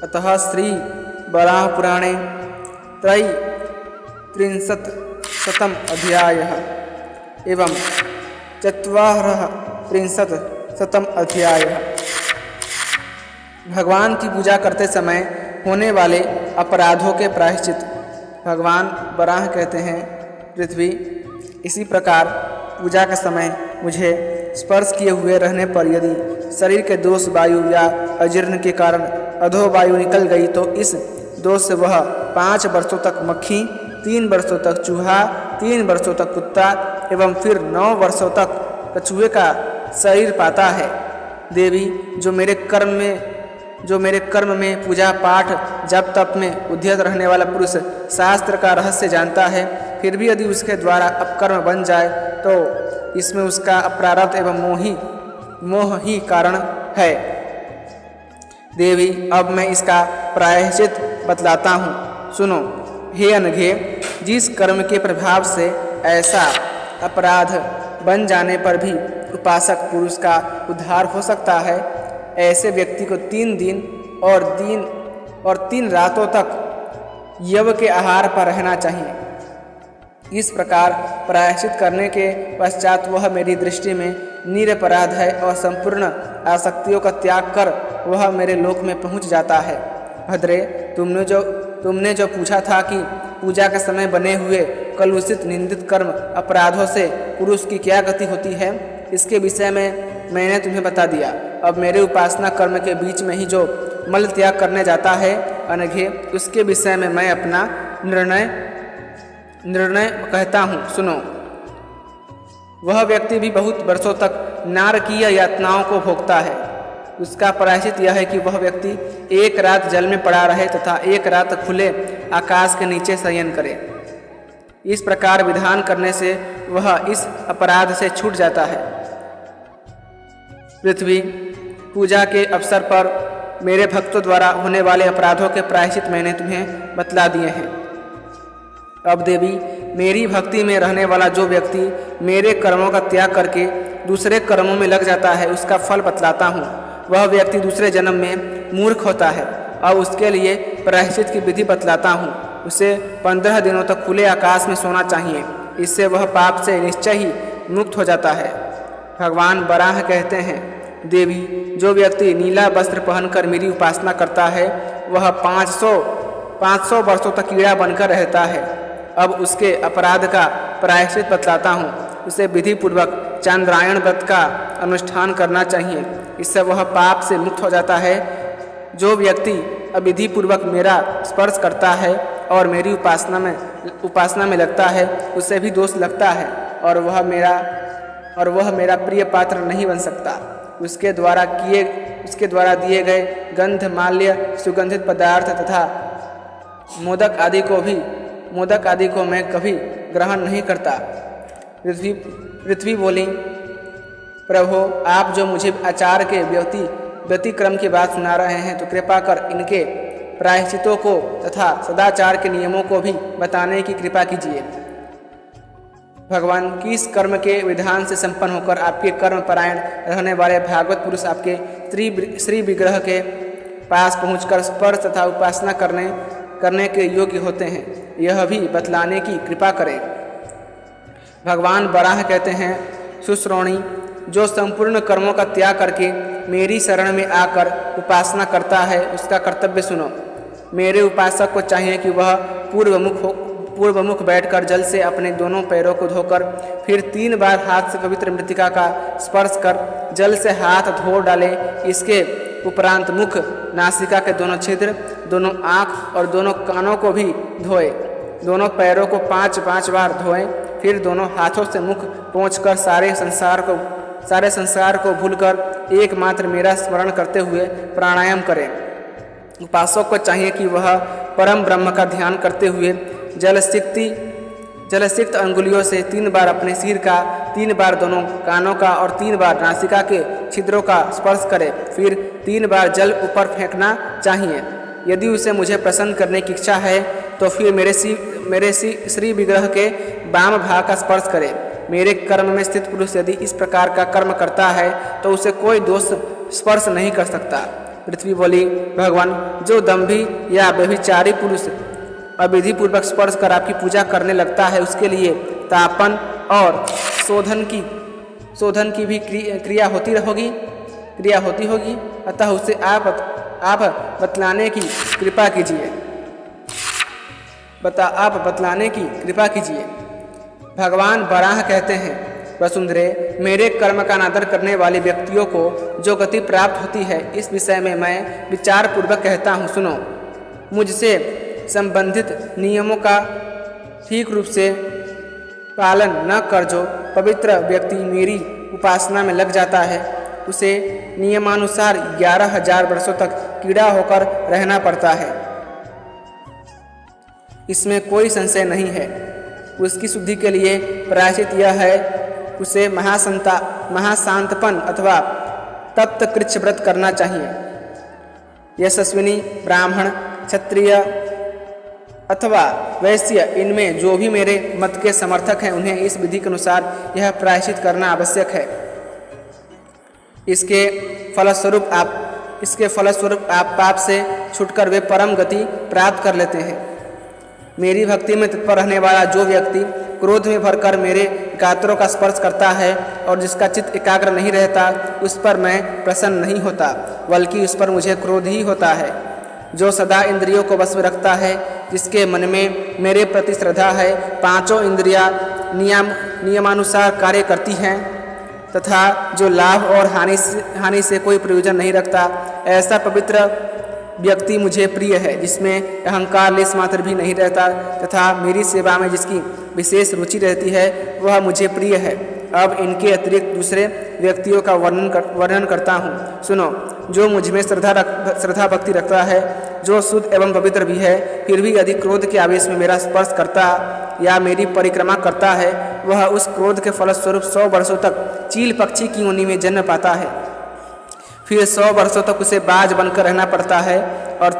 अतः श्री वराहपुराणे त्रयस्त्रिंशत्शतम् अध्यायः एवं चत्वारस्त्रिंशत्शतम् अध्यायः। भगवान की पूजा करते समय होने वाले अपराधों के प्रायश्चित। भगवान वराह कहते हैं, पृथ्वी, इसी प्रकार पूजा के समय मुझे स्पर्श किए हुए रहने पर यदि शरीर के दोष वायु या अजीर्ण के कारण अधो वायु निकल गई तो इस दोष से वह 5 वर्षों तक मक्खी, 3 वर्षों तक चूहा, 3 वर्षों तक कुत्ता एवं फिर 9 वर्षों तक कछुए का शरीर पाता है। देवी, जो मेरे कर्म में पूजा पाठ जप तप में उद्यत रहने वाला पुरुष शास्त्र का रहस्य जानता है, फिर भी यदि उसके द्वारा अपकर्म बन जाए तो इसमें उसका अपरारब्ध एवं मोह ही कारण है। देवी, अब मैं इसका प्रायश्चित बतलाता हूँ, सुनो। हे अनघे, जिस कर्म के प्रभाव से ऐसा अपराध बन जाने पर भी उपासक पुरुष का उद्धार हो सकता है, ऐसे व्यक्ति को 3 दिन और 3 रातों तक यव के आहार पर रहना चाहिए। इस प्रकार प्रायश्चित करने के पश्चात वह मेरी दृष्टि में निरपराध है और संपूर्ण आसक्तियों का त्याग कर वह मेरे लोक में पहुंच जाता है। भद्रे, तुमने जो पूछा था कि पूजा के समय बने हुए कलुषित निंदित कर्म अपराधों से पुरुष की क्या गति होती है, इसके विषय में मैंने तुम्हें बता दिया। अब मेरे उपासना कर्म के बीच में ही जो मल त्याग करने जाता है अनघे, उसके विषय में मैं अपना निर्णय कहता हूँ, सुनो। वह व्यक्ति भी बहुत वर्षों तक नारकीय यातनाओं को भोगता है। उसका प्रायश्चित यह है कि वह व्यक्ति 1 रात जल में पड़ा रहे तथा 1 रात खुले आकाश के नीचे शयन करे। इस प्रकार विधान करने से वह इस अपराध से छूट जाता है। पृथ्वी, पूजा के अवसर पर मेरे भक्तों द्वारा होने वाले अपराधों के प्रायश्चित मैंने तुम्हें बतला दिए हैं। अब देवी, मेरी भक्ति में रहने वाला जो व्यक्ति मेरे कर्मों का त्याग करके दूसरे कर्मों में लग जाता है, उसका फल बतलाता हूँ। वह व्यक्ति दूसरे जन्म में मूर्ख होता है और उसके लिए प्रायश्चित की विधि बतलाता हूँ। उसे 15 दिनों तक खुले आकाश में सोना चाहिए, इससे वह पाप से निश्चय ही मुक्त हो जाता है। भगवान वराह कहते हैं, देवी, जो व्यक्ति नीला वस्त्र पहनकर मेरी उपासना करता है वह 500 वर्षों तक कीड़ा बनकर रहता है। अब उसके अपराध का प्रायश्चित बतलाता हूँ। उसे विधि पूर्वक चांद्रायण व्रत का अनुष्ठान करना चाहिए, इससे वह पाप से मुक्त हो जाता है। जो व्यक्ति अविधि पूर्वक मेरा स्पर्श करता है और मेरी उपासना में लगता है, उसे भी दोष लगता है और वह मेरा प्रिय पात्र नहीं बन सकता। उसके द्वारा दिए गए गंध, माल्य, सुगंधित पदार्थ तथा मोदक आदि को मैं कभी ग्रहण नहीं करता। पृथ्वी बोली, प्रभो, आप जो मुझे आचार के व्यतिक्रम की बात सुना रहे हैं, तो कृपा कर इनके प्रायश्चितों को तथा सदाचार के नियमों को भी बताने की कृपा कीजिए। भगवान, किस कर्म के विधान से संपन्न होकर आपके कर्म परायण रहने वाले भागवत पुरुष आपके श्री विग्रह के पास पहुंचकर स्पर्श तथा उपासना करने के योग्य होते हैं, यह भी बतलाने की कृपा करें। भगवान वराह कहते हैं, सुश्रोणी, जो संपूर्ण कर्मों का त्याग करके मेरी शरण में आकर उपासना करता है, उसका कर्तव्य सुनो। मेरे उपासक को चाहिए कि वह पूर्वमुख बैठकर जल से अपने दोनों पैरों को धोकर फिर 3 बार हाथ से पवित्र मृत्तिका का स्पर्श कर जल से हाथ धो डाले। इसके उपरांत मुख, नासिका के दोनों छिद्र, दोनों आँख और दोनों कानों को भी धोए। दोनों पैरों को 5 बार धोएं। फिर दोनों हाथों से मुख पोंछकर सारे संसार को भूलकर एकमात्र मेरा स्मरण करते हुए प्राणायाम करें। उपासक को चाहिए कि वह परम ब्रह्म का ध्यान करते हुए जलसिक्त अंगुलियों से 3 बार अपने सिर का, 3 बार दोनों कानों का और 3 बार नासिका के छिद्रों का स्पर्श करे। फिर 3 बार जल ऊपर फेंकना चाहिए। यदि उसे मुझे प्रसन्न करने की इच्छा है तो फिर मेरे श्री विग्रह के वाम भाग का स्पर्श करे। मेरे कर्म में स्थित पुरुष यदि इस प्रकार का कर्म करता है तो उसे कोई दोष स्पर्श नहीं कर सकता। पृथ्वी बोली, भगवान, जो दंभी या व्यभिचारी पुरुष अविधि पूर्वक स्पर्श कर आपकी पूजा करने लगता है उसके लिए तापन और शोधन की भी क्रिया होती होगी। अतः उसे आप बतलाने की कृपा कीजिए। भगवान बराह कहते हैं, वसुंधरे, मेरे कर्म का अनादर करने वाले व्यक्तियों को जो गति प्राप्त होती है इस विषय में मैं विचार पूर्वक कहता हूँ, सुनो। मुझसे संबंधित नियमों का ठीक रूप से पालन न कर जो पवित्र व्यक्ति मेरी उपासना में लग जाता है उसे नियमानुसार 11,000 वर्षों तक कीड़ा होकर रहना पड़ता है। इसमें कोई संशय नहीं है। उसकी शुद्धि के लिए प्रायश्चित यह है, उसे महाशांतपन अथवा तप्त कृच्छ व्रत करना चाहिए। यशस्विनी ब्राह्मण, क्षत्रिय अथवा वैश्य, इनमें जो भी मेरे मत के समर्थक हैं उन्हें इस विधि के अनुसार यह प्रायश्चित करना आवश्यक है। इसके फलस्वरूप आप पाप से छूटकर वे परम गति प्राप्त कर लेते हैं। मेरी भक्ति में तत्पर रहने वाला जो व्यक्ति क्रोध में भरकर मेरे गात्रों का स्पर्श करता है और जिसका चित्त एकाग्र नहीं रहता उस पर मैं प्रसन्न नहीं होता, बल्कि उस पर मुझे क्रोध ही होता है। जो सदा इंद्रियों को बस में रखता है, जिसके मन में मेरे प्रति श्रद्धा है, पांचों इंद्रियां नियमानुसार कार्य करती हैं तथा जो लाभ और हानि से कोई प्रयोजन नहीं रखता, ऐसा पवित्र व्यक्ति मुझे प्रिय है, जिसमें अहंकार लेस मात्र भी नहीं रहता तथा मेरी सेवा में जिसकी विशेष रुचि रहती है वह मुझे प्रिय है। अब इनके अतिरिक्त दूसरे व्यक्तियों का वर्णन करता हूँ, सुनो। जो मुझ में श्रद्धा भक्ति रखता है, जो शुद्ध एवं पवित्र भी है, फिर भी यदि क्रोध के आवेश में मेरा स्पर्श करता या मेरी परिक्रमा करता है, वह उस क्रोध के फलस्वरूप 100 वर्षों तक चील पक्षी की योनि में जन्म पाता है। फिर 100 वर्षों तक उसे बाज बनकर रहना पड़ता है और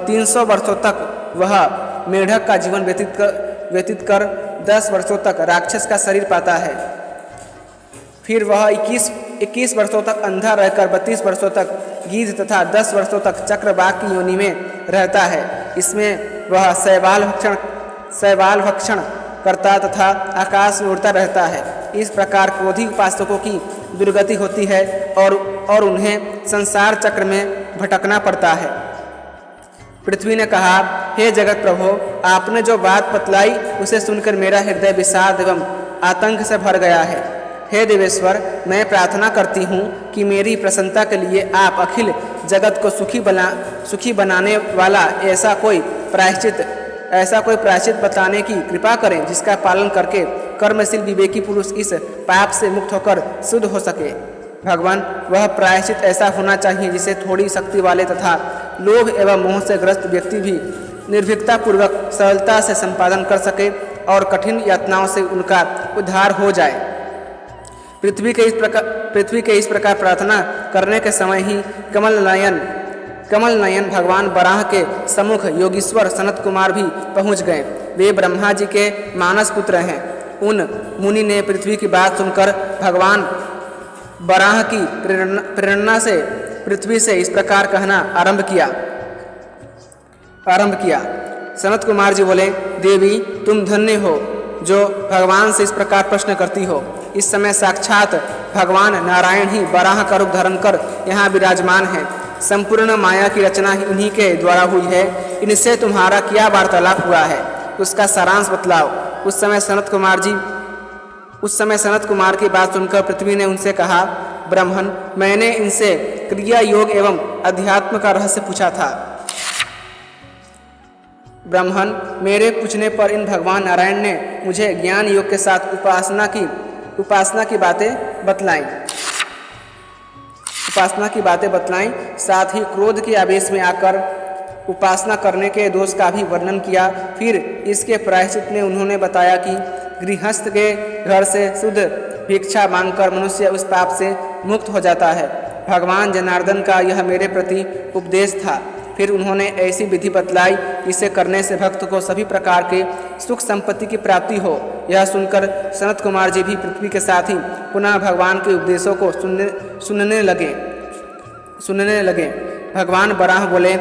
300 वर्षों तक वह मेढक का जीवन व्यतीत कर 10 वर्षों तक राक्षस का शरीर पाता है। फिर वह 21 वर्षों तक अंधा रहकर 32 वर्षों तक गीध तथा 10 वर्षों तक चक्रवाक की योनि में रहता है। इसमें वह शैवाल भक्षण करता तथा आकाश में उड़ता रहता है। इस प्रकार क्रोधी उपासकों की दुर्गति होती है और उन्हें संसार चक्र में भटकना पड़ता है। पृथ्वी ने कहा, हे जगत प्रभु, आपने जो बात बतलाई उसे सुनकर मेरा हृदय विषाद एवं आतंक से भर गया है। हे देवेश्वर, मैं प्रार्थना करती हूँ कि मेरी प्रसन्नता के लिए आप अखिल जगत को सुखी बनाने वाला ऐसा कोई प्रायश्चित बताने की कृपा करें जिसका पालन करके कर्मशील विवेकी पुरुष इस पाप से मुक्त होकर शुद्ध हो सके। भगवान, वह प्रायश्चित ऐसा होना चाहिए जिसे थोड़ी शक्ति वाले तथा लोभ एवं मोह से ग्रस्त व्यक्ति भी निर्भीकता पूर्वक सरलता से संपादन कर सके और कठिन यातनाओं से उनका उद्धार हो जाए। पृथ्वी के इस प्रकार प्रार्थना करने के समय ही कमल नयन भगवान बराह के सम्मुख योगीश्वर सनत कुमार भी पहुंच गए। वे ब्रह्मा जी के मानस पुत्र हैं। उन मुनि ने पृथ्वी की बात सुनकर भगवान बराह की प्रेरणा से पृथ्वी से इस प्रकार कहना आरंभ किया। सनत कुमार जी बोले, देवी, तुम धन्य हो जो भगवान से इस प्रकार प्रश्न करती हो। इस समय साक्षात भगवान नारायण ही बराह का रूप धारण कर यहाँ विराजमान है। संपूर्ण माया की रचना इन्हीं के द्वारा हुई है। इनसे तुम्हारा क्या वार्तालाप हुआ है, उसका सारांश बतलाओ। उस समय सनत कुमार की बात सुनकर पृथ्वी ने उनसे कहा, ब्राह्मण, मैंने इनसे क्रिया योग एवं अध्यात्म का रहस्य पूछा था। ब्राह्मण, मेरे पूछने पर इन भगवान नारायण ने मुझे ज्ञान योग के साथ उपासना की बातें बतलाईं, साथ ही क्रोध के आवेश में आकर उपासना करने के दोष का भी वर्णन किया। फिर इसके प्रायश्चित में उन्होंने बताया कि गृहस्थ के घर से शुद्ध भिक्षा मांगकर मनुष्य उस पाप से मुक्त हो जाता है। भगवान जनार्दन का यह मेरे प्रति उपदेश था। फिर उन्होंने ऐसी विधि बतलाई जिसे करने से भक्त को सभी प्रकार के सुख संपत्ति की प्राप्ति हो। यह सुनकर सनत कुमार जी भी पृथ्वी के साथ ही पुनः भगवान के उपदेशों को सुनने लगे। भगवान बराह बोले,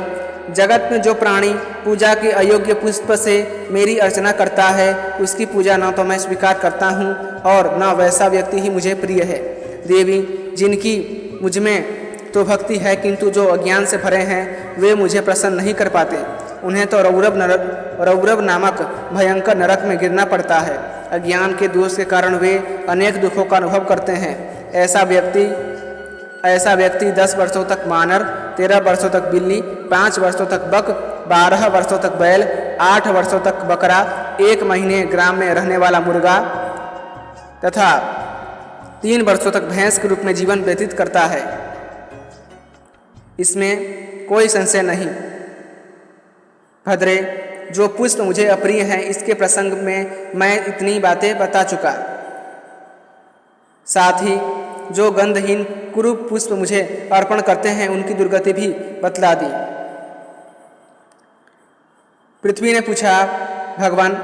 जगत में जो प्राणी पूजा के अयोग्य पुष्प से मेरी अर्चना करता है उसकी पूजा न तो मैं स्वीकार करता हूँ और न वैसा व्यक्ति ही मुझे प्रिय है। देवी, जिनकी मुझमें तो भक्ति है किंतु जो अज्ञान से भरे हैं वे मुझे प्रसन्न नहीं कर पाते। उन्हें तो रौरव नामक भयंकर नरक में गिरना पड़ता है। अज्ञान के दोष के कारण वे अनेक दुखों का अनुभव करते हैं। ऐसा व्यक्ति 10 वर्षों तक वानर, 13 वर्षों तक बिल्ली, 5 वर्षों तक बक, 12 वर्षों तक बैल, 8 वर्षों तक बकरा, 1 महीने ग्राम में रहने वाला मुर्गा तथा 3 वर्षों तक भैंस के रूप में जीवन व्यतीत करता है। इसमें कोई संशय नहीं। भद्रे, जो पुष्प मुझे अप्रिय हैं इसके प्रसंग में मैं इतनी बातें बता चुका। साथ ही जो गंधहीन कुरूप पुष्प मुझे अर्पण करते हैं उनकी दुर्गति भी बतला दी। पृथ्वी ने पूछा, भगवान,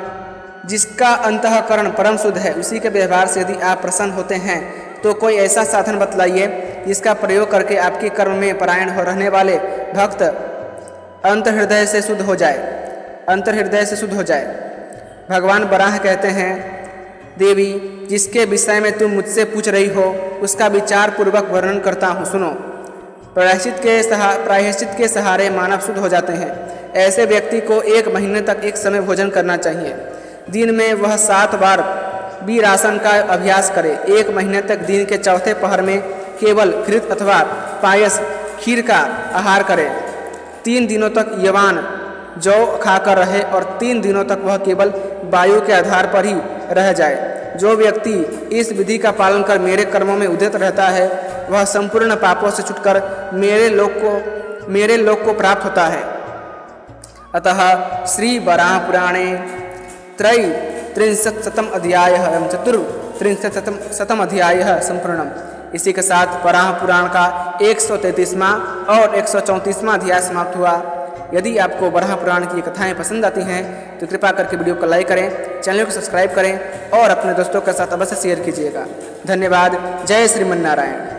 जिसका अंतःकरण परम शुद्ध है उसी के व्यवहार से यदि आप प्रसन्न होते हैं तो कोई ऐसा साधन बतलाइए जिसका प्रयोग करके आपके कर्म में परायण हो रहने वाले भक्त अंतर्हृदय से शुद्ध हो जाए। भगवान बराह कहते हैं, देवी, जिसके विषय में तुम मुझसे पूछ रही हो उसका विचार पूर्वक वर्णन करता हूँ, सुनो। प्रायश्चित के सहारे मानव शुद्ध हो जाते हैं। ऐसे व्यक्ति को 1 महीने तक एक समय भोजन करना चाहिए। दिन में वह 7 बार वीरासन का अभ्यास करे। 1 महीने तक दिन के चौथे पहर में केवल घृत अथवा पायस खीर का आहार करे। 3 दिनों तक यवान जौ खाकर रहे और 3 दिनों तक वह केवल वायु के आधार पर ही रह जाए। जो व्यक्ति इस विधि का पालन कर मेरे कर्मों में उदित रहता है वह संपूर्ण पापों से छुटकर मेरे लोक को प्राप्त होता है। अतः श्री वराह पुराणे 33 अध्यायः एवं 34 अध्यायः संपूर्णम। इसी के साथ वराह पुराण का 133वां और 134वां अध्याय समाप्त हुआ। यदि आपको वराह पुराण की कथाएं पसंद आती हैं तो कृपया करके वीडियो को लाइक करें, चैनल को सब्सक्राइब करें और अपने दोस्तों के साथ अवश्य शेयर कीजिएगा। धन्यवाद। जय श्रीमन्नारायण।